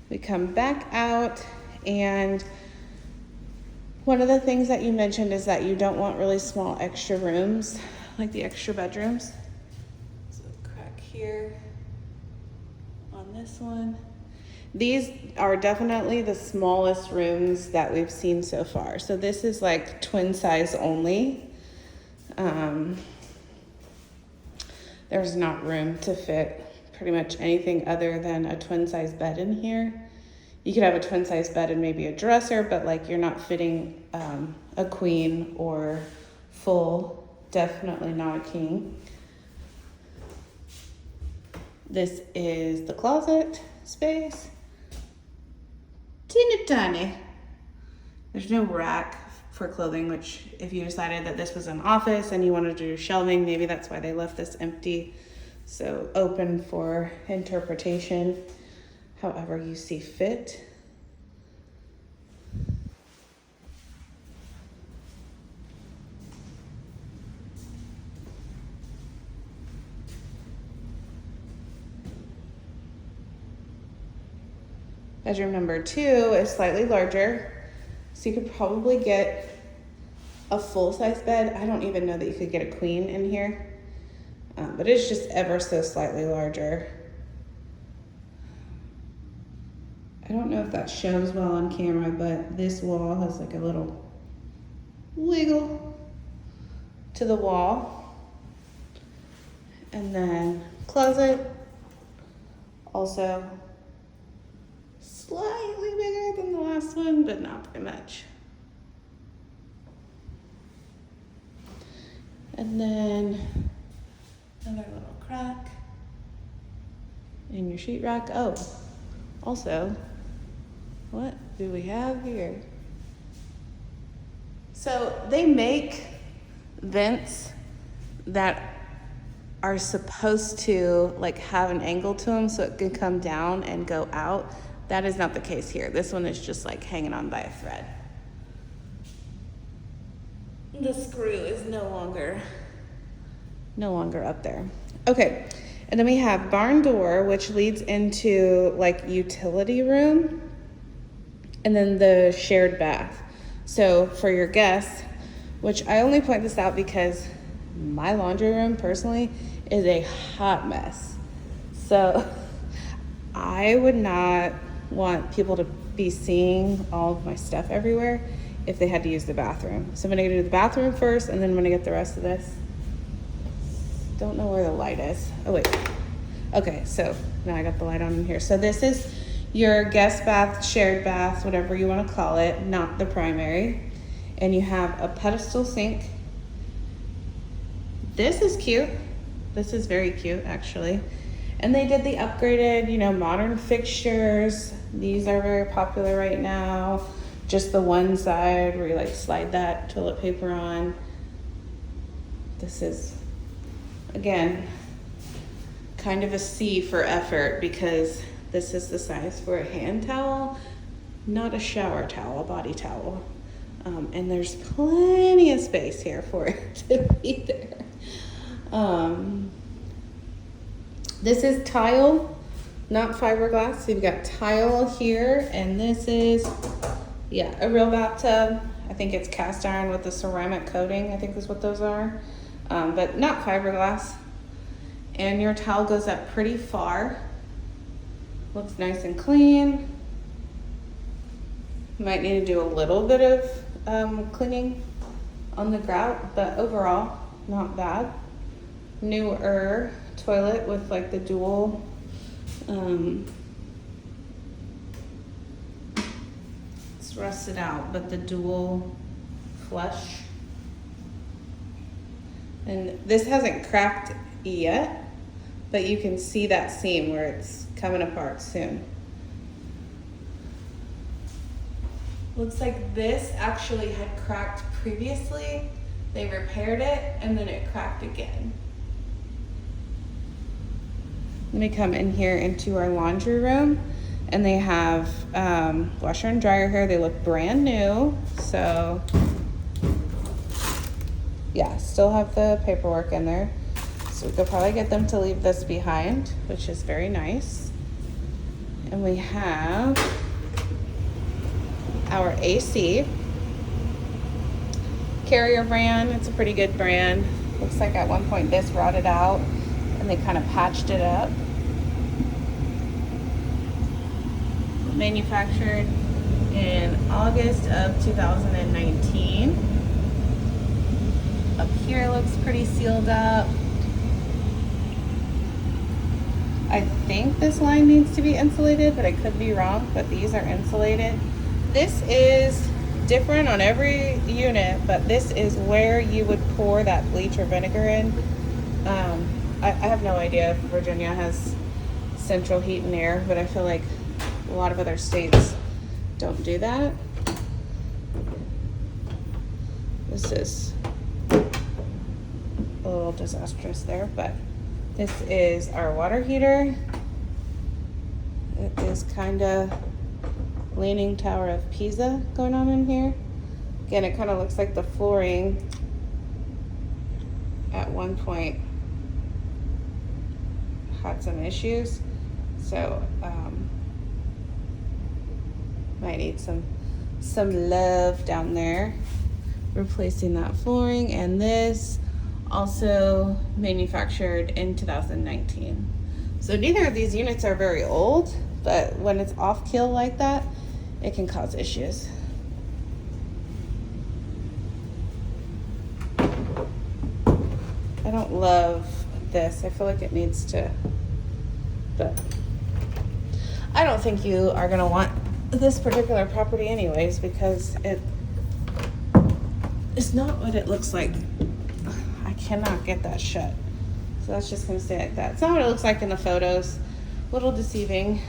We come back out, and one of the things that you mentioned is that you don't want really small extra rooms, like the extra bedrooms. So crack here on this one. These are definitely the smallest rooms that we've seen so far. So this is like twin size only. There's not room to fit pretty much anything other than a twin size bed in here. You could have a twin size bed and maybe a dresser, but like you're not fitting a queen or full, definitely not a king. This is the closet space. Teeny tiny. There's no rack for clothing, which if you decided that this was an office and you wanted to do shelving, maybe that's why they left this empty. So open for interpretation, however you see fit. Bedroom number 2 is slightly larger, so you could probably get a full-size bed. I don't even know that you could get a queen in here, but it's just ever so slightly larger. I don't know if that shows well on camera, but this wall has like a little wiggle to the wall. And then closet, also slightly bigger than the last one, but not very much. And then another little crack in your sheetrock. Oh, also, what do we have here? So they make vents that are supposed to like have an angle to them so it can come down and go out. That is not the case here. This one is just like hanging on by a thread. The screw is no longer up there. Okay, and then we have barn door, which leads into like utility room, and then the shared bath. So for your guests, which I only point this out because my laundry room personally is a hot mess. So I would not want people to be seeing all of my stuff everywhere if they had to use the bathroom. So I'm gonna do the bathroom first, and then I'm gonna get the rest of this. Don't know where the light is. Oh wait. Okay, so now I got the light on in here. So this is your guest bath, shared bath, whatever you wanna call it, not the primary. And you have a pedestal sink. This is cute. This is very cute, actually. And they did the upgraded, modern fixtures. These are very popular right now. Just the one side where you like slide that toilet paper on. This is, again, kind of a C for effort because this is the size for a hand towel, not a shower towel, a body towel. And there's plenty of space here for it to be there. This is tile, not fiberglass. So you've got tile here, and this is, a real bathtub. I think it's cast iron with a ceramic coating. I think is what those are, but not fiberglass. And your towel goes up pretty far. Looks nice and clean. Might need to do a little bit of cleaning on the grout, but overall, not bad. Newer toilet with like the dual it's rusted out, but the dual flush. And this hasn't cracked yet, but you can see that seam where it's coming apart soon. Looks like this actually had cracked previously. They repaired it and then it cracked again. Let me come in here into our laundry room, and they have washer and dryer here. They look brand new. So yeah, still have the paperwork in there. So we could probably get them to leave this behind, which is very nice. And we have our AC. Carrier brand, it's a pretty good brand. Looks like at one point this rotted out and they kind of patched it up. Manufactured in August of 2019. Up here looks pretty sealed up. I think this line needs to be insulated, but I could be wrong, but these are insulated. This is different on every unit, but this is where you would pour that bleach or vinegar in. I have no idea if Virginia has central heat and air, but I feel like a lot of other states don't do that. This is a little disastrous there, but this is our water heater. It is kind of Leaning Tower of Pisa going on in here. Again, it kind of looks like the flooring at one point had some issues. So might need some love down there. Replacing that flooring, and this also manufactured in 2019. So neither of these units are very old, but when it's off kill like that, it can cause issues. I don't love this. I feel like it needs to, but I don't think you are gonna want this particular property anyways, because it's not what it looks like. I cannot get that shut. So that's just gonna stay like that. It's not what it looks like in the photos. A little deceiving.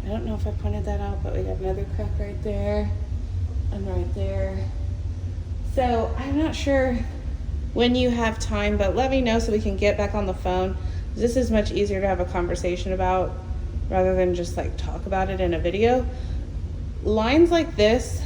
I don't know if I pointed that out, but we got another crack right there and right there. So I'm not sure when you have time, but let me know so we can get back on the phone. This is much easier to have a conversation about rather than just like talk about it in a video. Lines like this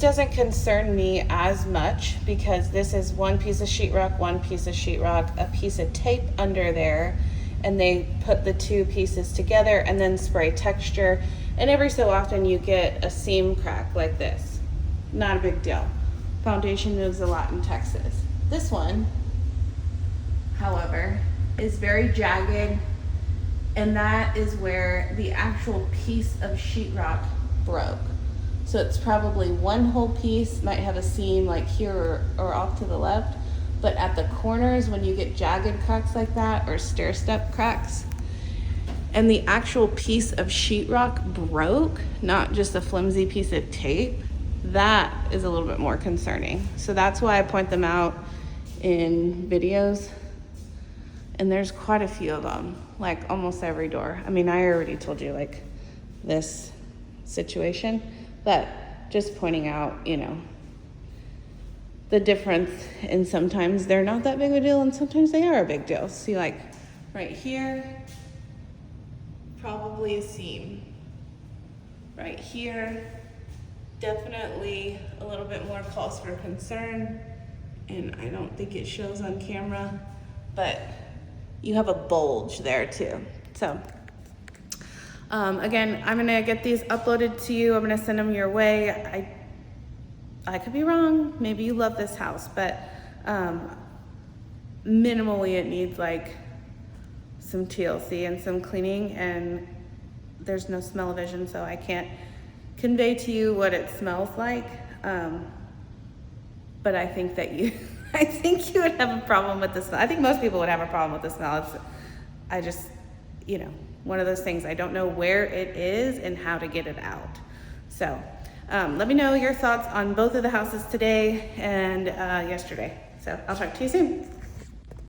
doesn't concern me as much because this is one piece of sheetrock, one piece of sheetrock, a piece of tape under there, and they put the two pieces together and then spray texture. And every so often you get a seam crack like this. Not a big deal. Foundation moves a lot in Texas. This one, however, is very jagged, and that is where the actual piece of sheetrock broke. So it's probably one whole piece, might have a seam like here or off to the left, but at the corners when you get jagged cracks like that or stair step cracks, and the actual piece of sheetrock broke, not just a flimsy piece of tape, that is a little bit more concerning. So that's why I point them out in videos. And there's quite a few of them, like almost every door. I mean, I already told you like this situation, but just pointing out, you know, the difference, and sometimes they're not that big of a deal and sometimes they are a big deal. See, like right here, probably a seam. Right here, definitely a little bit more cause for concern, and I don't think it shows on camera, but you have a bulge there too. So again, I'm gonna get these uploaded to you. I'm gonna send them your way. I could be wrong. Maybe you love this house, but minimally it needs like some TLC and some cleaning, and there's no smell-o-vision, so I can't convey to you what it smells like. But I think that I think you would have a problem with the smell. I think most people would have a problem with the smell. I just, you know, one of those things, I don't know where it is and how to get it out. So let me know your thoughts on both of the houses today and yesterday. So I'll talk to you soon.